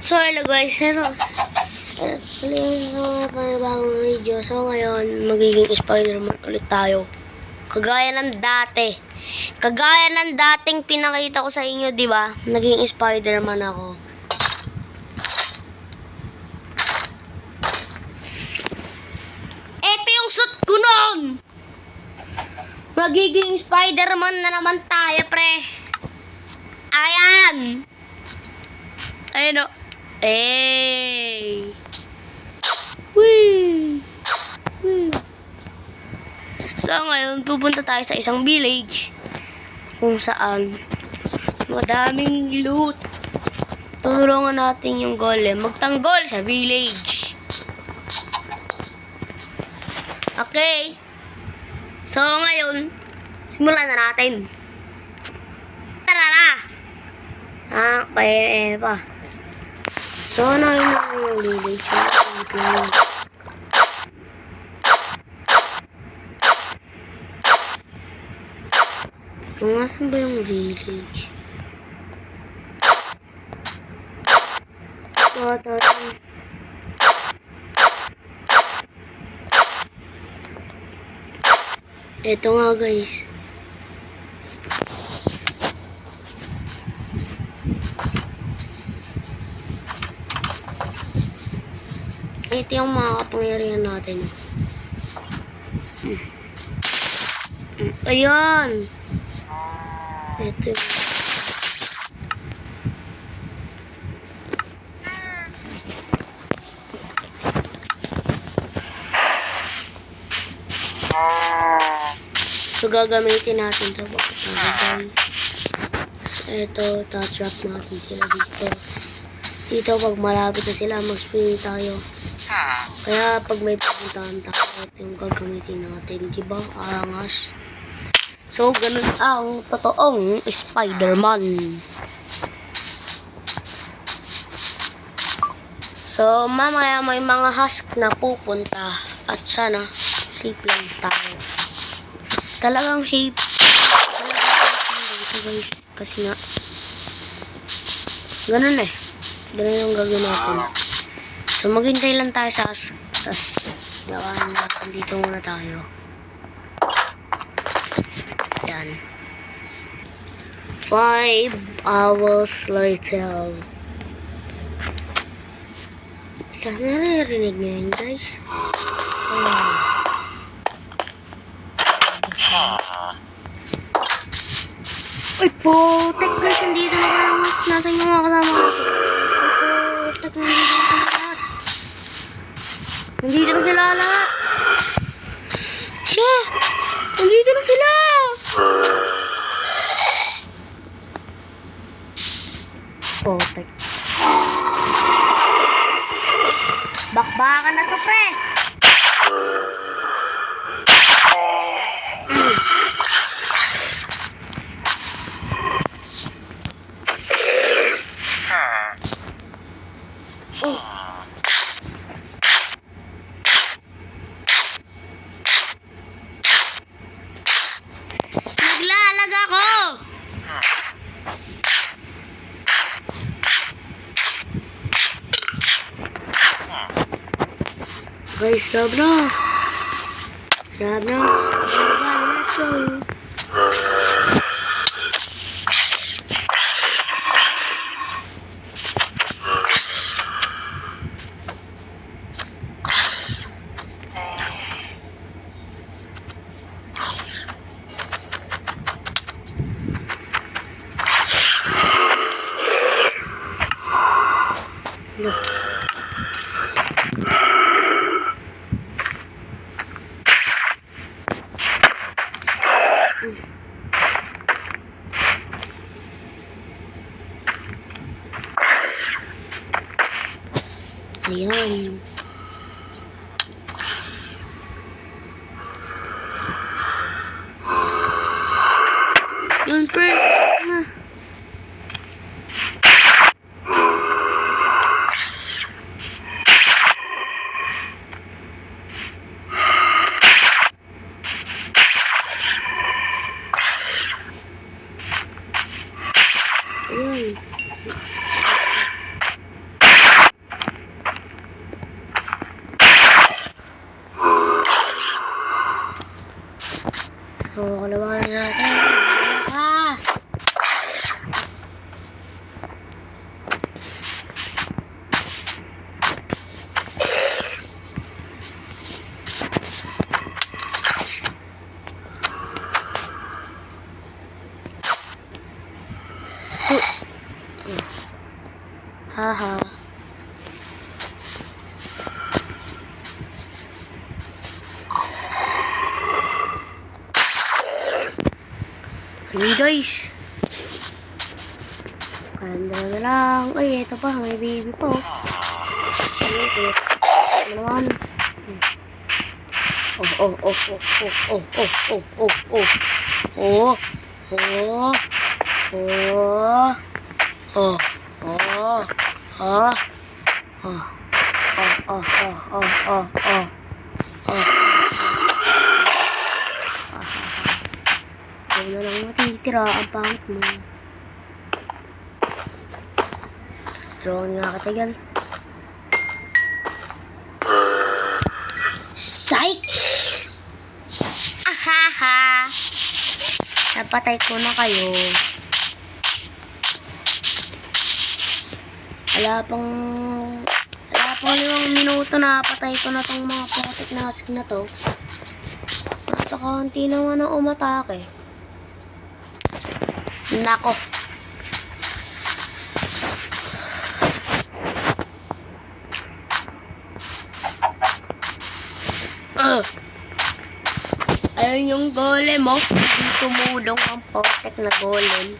So hello guys, panibagong video. So ngayon, magiging Spider-Man ulit tayo. Kagaya ng dati. Kagaya ng dating pinakita ko sa inyo, di ba? Naging Spider-Man ako. Ito yung suit ko nun! Magiging Spider-Man na naman tayo, pre. Ayan! Ayan o. Hey! Whee! Whee! So ngayon, pupunta tayo sa isang village kung saan madaming loot. Tulungan natin yung golem magtanggol sa village. Okay. So ngayon, simulan na natin. Tara na! Okay, pa. So, ano yung village? Nasaan ba yung village? Ito nga guys. Ito yung mga kapangyarihan natin. Ayan! Ito yung... So, gagamitin natin ito. Ito, tatrap natin sila dito. Dito, pag malapit na sila, mag-spin tayo. Kaya, pag may pupuntahan tayo, ito yung gagamitin natin. Diba? Angas. So, ganun ang totoong Spider-Man. So, mamaya may mga husk na pupunta. At sana, safe lang tayo. Talagang safe. Guys, kasi nga ganun eh. Ganun yung gagawin natin. So maghintay lang tayo sa gawain natin. Dito muna tayo. Yan. 5 hours later. Naririnig niyo yun guys? Ay po, tek guys, nandito na kayo. Nasaan yung mga kasama ko? Ay po, tek, nandito na sila lahat. Nandito na sila lahat. Siya! Nandito na sila! Oh, tek. Bakbakan na to, pre! Naglalag ako! Guys, stop na! Stop na! Let's go! Ayan. Yun, pre. Ayan. Haha. Ayun guys. Kanda na lang. Ay, ito pa. May baby pa oh. Ito. Ano naman? Oh. Ikaw na lang matitira. Ang pangit mo. Drone nga katagal. Psych! Ahaha! Napatay ko na kayo. Wala pang 5 minuto na patay ko na tong mga plastic na husk na to. Napakaunti naman ang umatake. Nako. Ayun yung golem mo. Hindi tumulong ang protect na golem.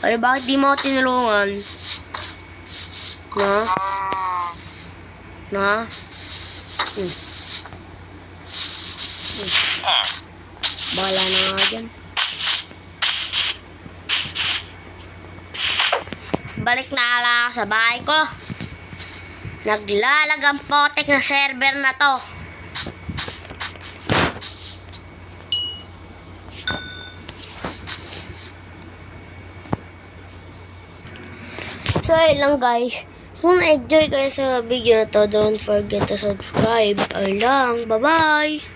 Ay, bakit di mo ako tinulungan? Na? Bahala na nga dyan. Balik na lang ako sa bahay ko. Naglalag ang potek na server na to. So, ayun lang guys. Kung na-enjoy kayo sa video na to, don't forget to subscribe. Ayun lang. Bye-bye!